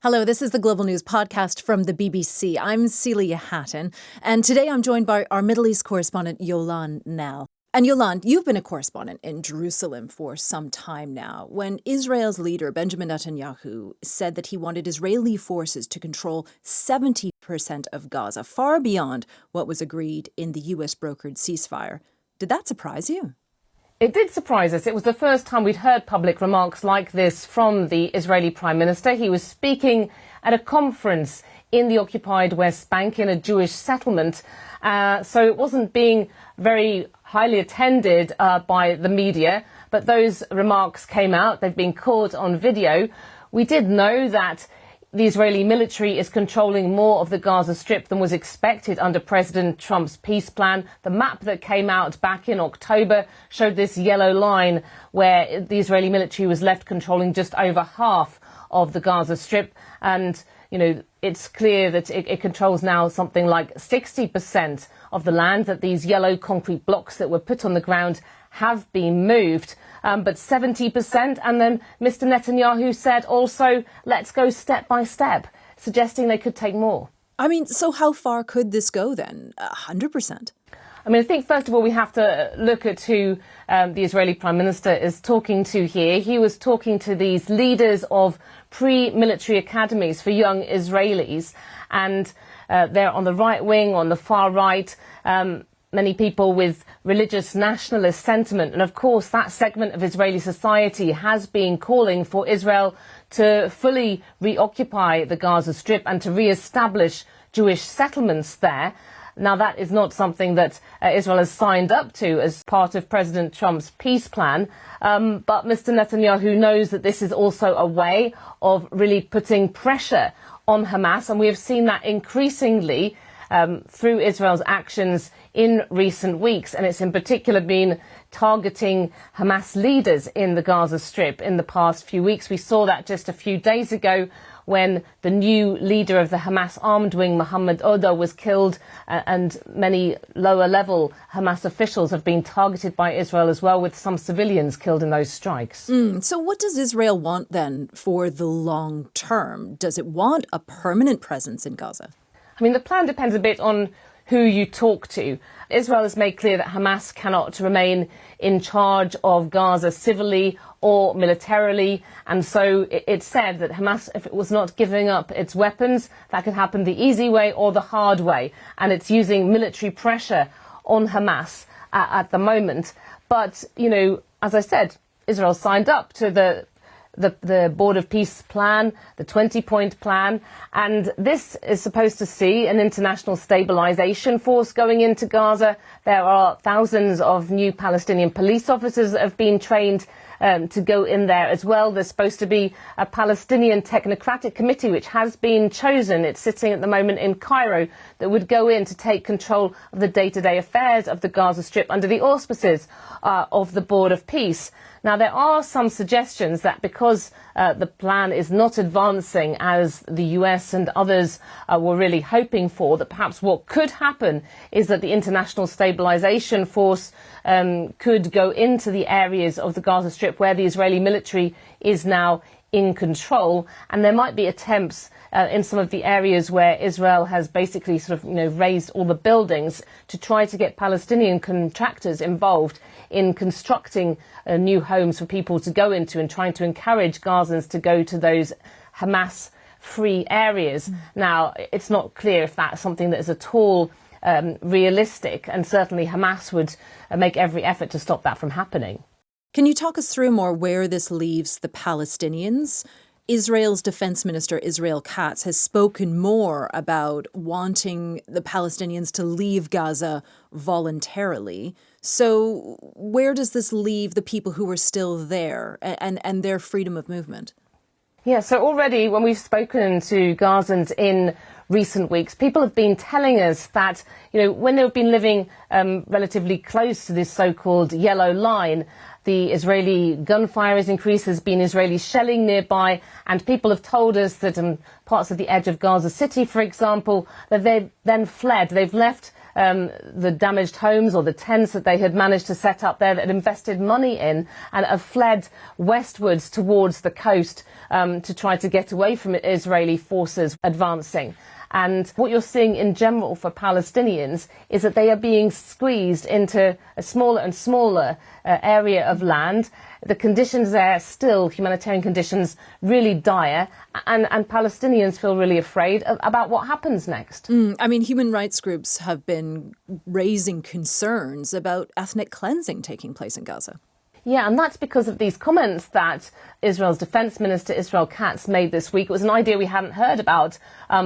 Hello, this is the Global News Podcast from the BBC. I'm Celia Hatton, and today I'm joined by our Middle East correspondent, Yolande Knell. And Yolande, you've been a correspondent in Jerusalem for some time now. When Israel's leader, Benjamin Netanyahu, said that he wanted Israeli forces to control 70% of Gaza, far beyond what was agreed in the US-brokered ceasefire, did that surprise you? It did surprise us. It was the first time we'd heard public remarks like this from the Israeli Prime Minister. He was speaking at a conference in the occupied West Bank in a Jewish settlement. So it wasn't being very highly attended by the media. But those remarks came out. They've been caught on video. We did know that the Israeli military is controlling more of the Gaza Strip than was expected under President Trump's peace plan. The map that came out back in October showed this yellow line where the Israeli military was left controlling just over half of the Gaza Strip. And, you know, it's clear that it controls now something like 60% of the land, that these yellow concrete blocks that were put on the ground have been moved. But 70%. And then Mr. Netanyahu said also, let's go step by step, suggesting they could take more. I mean, so how far could this go then? 100%? I mean, I think, first of all, we have to look at who the Israeli Prime Minister is talking to here. He was talking to these leaders of pre-military academies for young Israelis. And they're on the right wing, on the far right. Many people with religious nationalist sentiment. And of course, that segment of Israeli society has been calling for Israel to fully reoccupy the Gaza Strip and to re-establish Jewish settlements there. Now, that is not something that Israel has signed up to as part of President Trump's peace plan. But Mr. Netanyahu knows that this is also a way of really putting pressure on Hamas. And we have seen that increasingly through Israel's actions in recent weeks. And it's in particular been targeting Hamas leaders in the Gaza Strip in the past few weeks. We saw that just a few days ago when the new leader of the Hamas armed wing, Mohammed Oda, was killed, and many lower-level Hamas officials have been targeted by Israel as well, with some civilians killed in those strikes. So what does Israel want then for the long term? Does it want a permanent presence in Gaza? I mean, the plan depends a bit on who you talk to. Israel has made clear that Hamas cannot remain in charge of Gaza civilly or militarily. And so it said that Hamas, if it was not giving up its weapons, that could happen the easy way or the hard way. And it's using military pressure on Hamas at the moment. But, you know, as I said, Israel signed up to the Board of Peace plan, the 20-point plan, and this is supposed to see an international stabilization force going into Gaza. There are thousands of new Palestinian police officers that have been trained to go in there as well. There's supposed to be a Palestinian technocratic committee which has been chosen. It's sitting at the moment in Cairo, that would go in to take control of the day-to-day affairs of the Gaza Strip under the auspices of the Board of Peace. Now, there are some suggestions that because the plan is not advancing as the US and others were really hoping for, that perhaps what could happen is that the International Stabilization Force could go into the areas of the Gaza Strip where the Israeli military is now in control, and there might be attempts in some of the areas where Israel has basically sort of, you know, raised all the buildings to try to get Palestinian contractors involved in constructing new homes for people to go into and trying to encourage Gazans to go to those Hamas-free areas. Now, it's not clear if that's something that is at all realistic, and certainly Hamas would make every effort to stop that from happening. Can you talk us through more where this leaves the Palestinians? Israel's Defense Minister, Israel Katz, has spoken more about wanting the Palestinians to leave Gaza voluntarily. So where does this leave the people who are still there and their freedom of movement? Yeah, so already when we've spoken to Gazans in recent weeks, people have been telling us that, you know, when they've been living relatively close to this so-called yellow line, the Israeli gunfire has increased, there's been Israeli shelling nearby, and people have told us that parts of the edge of Gaza City, for example, that they've then fled. They've left the damaged homes or the tents that they had managed to set up there, that had invested money in, and have fled westwards towards the coast to try to get away from Israeli forces advancing. And what you're seeing in general for Palestinians is that they are being squeezed into a smaller and smaller area of land. The conditions there still, humanitarian conditions, really dire, and Palestinians feel really afraid about what happens next. I mean, human rights groups have been raising concerns about ethnic cleansing taking place in Gaza. Yeah, and that's because of these comments that Israel's Defense Minister, Katz, made this week. It was an idea we hadn't heard about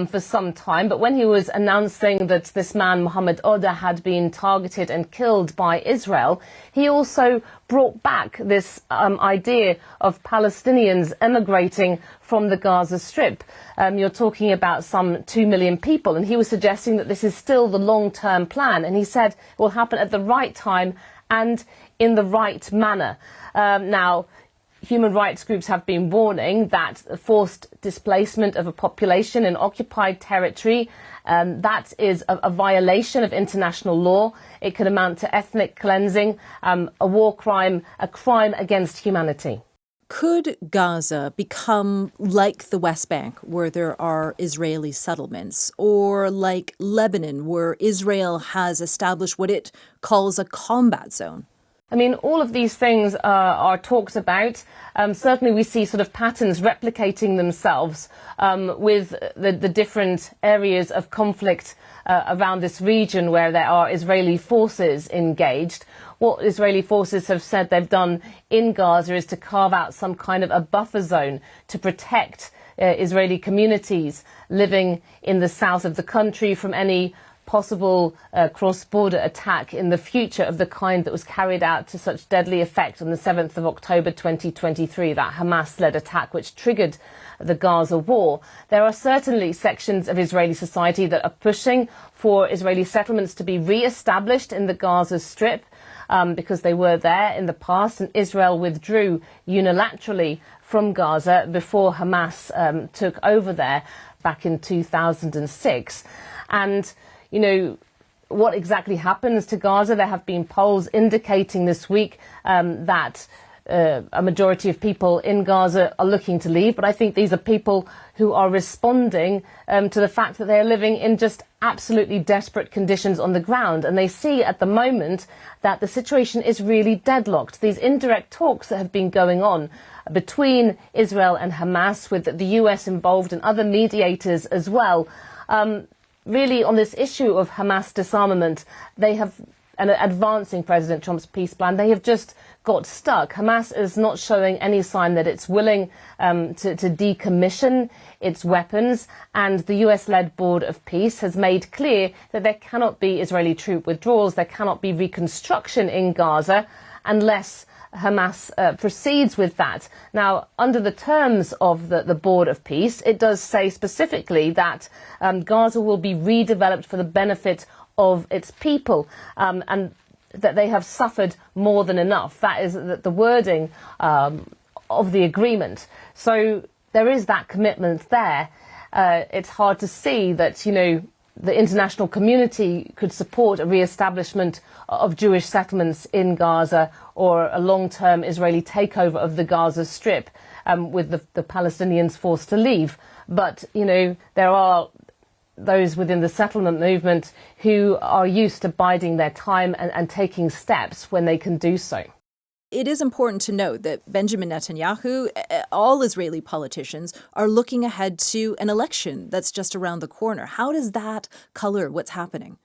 for some time, but when he was announcing that this man, Mohammed Oda, had been targeted and killed by Israel, he also brought back this idea of Palestinians emigrating from the Gaza Strip. You're talking about some 2 million people, and he was suggesting that this is still the long-term plan, and he said it will happen at the right time and in the right manner. Now, human rights groups have been warning that forced displacement of a population in occupied territory, that is a violation of international law. It could amount to ethnic cleansing, a war crime, a crime against humanity. Could Gaza become like the West Bank, where there are Israeli settlements, or like Lebanon, where Israel has established what it calls a combat zone? I mean, all of these things are talked about. Certainly we see sort of patterns replicating themselves with the different areas of conflict around this region where there are Israeli forces engaged. What Israeli forces have said they've done in Gaza is to carve out some kind of a buffer zone to protect Israeli communities living in the south of the country from any possible cross-border attack in the future of the kind that was carried out to such deadly effect on the 7th of October 2023, that Hamas-led attack which triggered the Gaza war. There are certainly sections of Israeli society that are pushing for Israeli settlements to be re-established in the Gaza Strip because they were there in the past, and Israel withdrew unilaterally from Gaza before Hamas took over there back in 2006. And you know, what exactly happens to Gaza? There have been polls indicating this week that a majority of people in Gaza are looking to leave. But I think these are people who are responding to the fact that they're living in just absolutely desperate conditions on the ground. And they see at the moment that the situation is really deadlocked. These indirect talks that have been going on between Israel and Hamas, with the US involved and other mediators as well, really, on this issue of Hamas disarmament, they have, and advancing President Trump's peace plan, they have just got stuck. Hamas is not showing any sign that it's willing to decommission its weapons, and the US-led Board of Peace has made clear that there cannot be Israeli troop withdrawals, there cannot be reconstruction in Gaza unless Hamas proceeds with that. Now, under the terms of the Board of Peace, it does say specifically that Gaza will be redeveloped for the benefit of its people, and that they have suffered more than enough. That is the wording of the agreement. So there is that commitment there. It's hard to see that, you know, the international community could support a re-establishment of Jewish settlements in Gaza or a long-term Israeli takeover of the Gaza Strip with the Palestinians forced to leave. But, you know, there are those within the settlement movement who are used to biding their time and taking steps when they can do so. It is important to note that Benjamin Netanyahu, all Israeli politicians, are looking ahead to an election that's just around the corner. How does that color what's happening?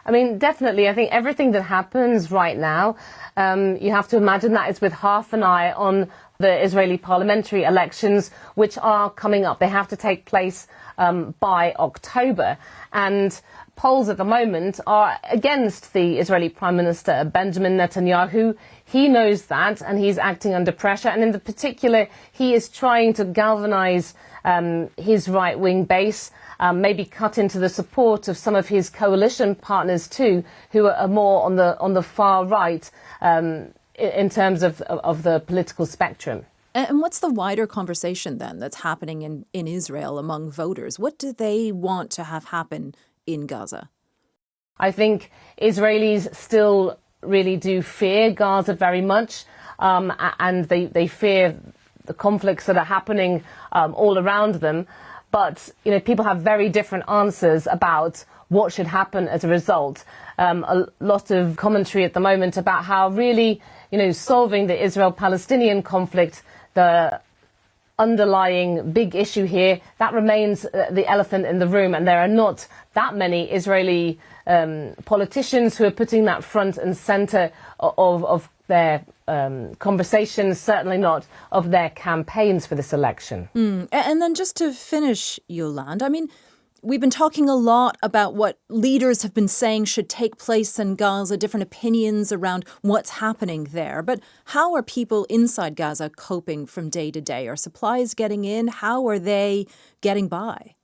I mean, definitely. I think everything that happens right now, you have to imagine that is with half an eye on the Israeli parliamentary elections, which are coming up. They have to take place by October. And polls at the moment are against the Israeli Prime Minister Benjamin Netanyahu. He knows that, and he's acting under pressure. And in particular, he is trying to galvanize his right-wing base, maybe cut into the support of some of his coalition partners too, who are more on the far right in terms of the political spectrum. And what's the wider conversation then that's happening in Israel among voters? What do they want to have happen in Gaza? I think Israelis still really do fear Gaza very much, and they fear the conflicts that are happening all around them. But, people have very different answers about what should happen as a result. A lot of commentary at the moment about how really, solving the Israel-Palestinian conflict, the underlying big issue here, that remains the elephant in the room. And there are not that many Israeli politicians who are putting that front and centre of their conversations, certainly not of their campaigns for this election. And then just to finish, Yolande, we've been talking a lot about what leaders have been saying should take place in Gaza, different opinions around what's happening there. But how are people inside Gaza coping from day to day? Are supplies getting in? How are they getting by?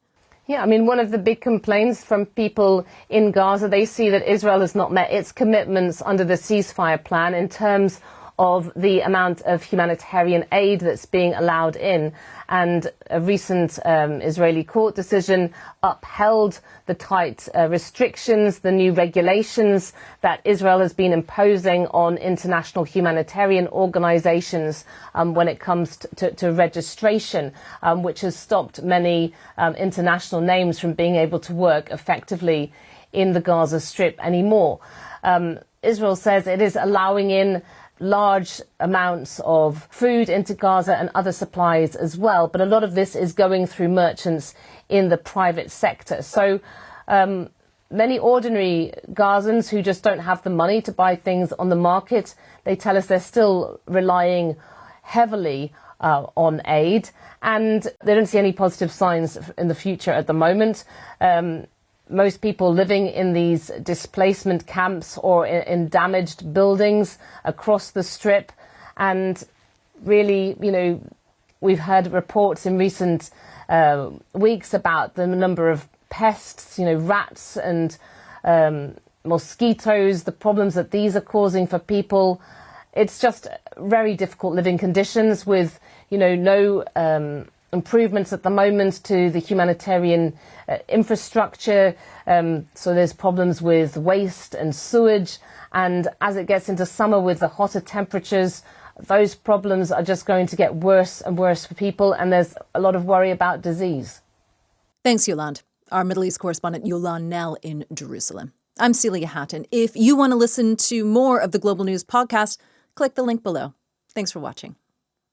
Yeah, one of the big complaints from people in Gaza, they see that Israel has not met its commitments under the ceasefire plan in terms of the amount of humanitarian aid that's being allowed in. And a recent Israeli court decision upheld the tight restrictions, the new regulations that Israel has been imposing on international humanitarian organizations when it comes to registration, which has stopped many international names from being able to work effectively in the Gaza Strip anymore. Israel says it is allowing in large amounts of food into Gaza and other supplies as well. But a lot of this is going through merchants in the private sector. So many ordinary Gazans who just don't have the money to buy things on the market, they tell us they're still relying heavily on aid, and they don't see any positive signs in the future at the moment. Most people living in these displacement camps or in damaged buildings across the Strip. And really, we've heard reports in recent weeks about the number of pests, rats and mosquitoes, the problems that these are causing for people. It's just very difficult living conditions with, no improvements at the moment to the humanitarian infrastructure. So there's problems with waste and sewage. And as it gets into summer with the hotter temperatures, those problems are just going to get worse and worse for people. And there's a lot of worry about disease. Thanks, Yolande. Our Middle East correspondent Yolande Knell in Jerusalem. I'm Celia Hatton. If you want to listen to more of the Global News podcast, click the link below. Thanks for watching.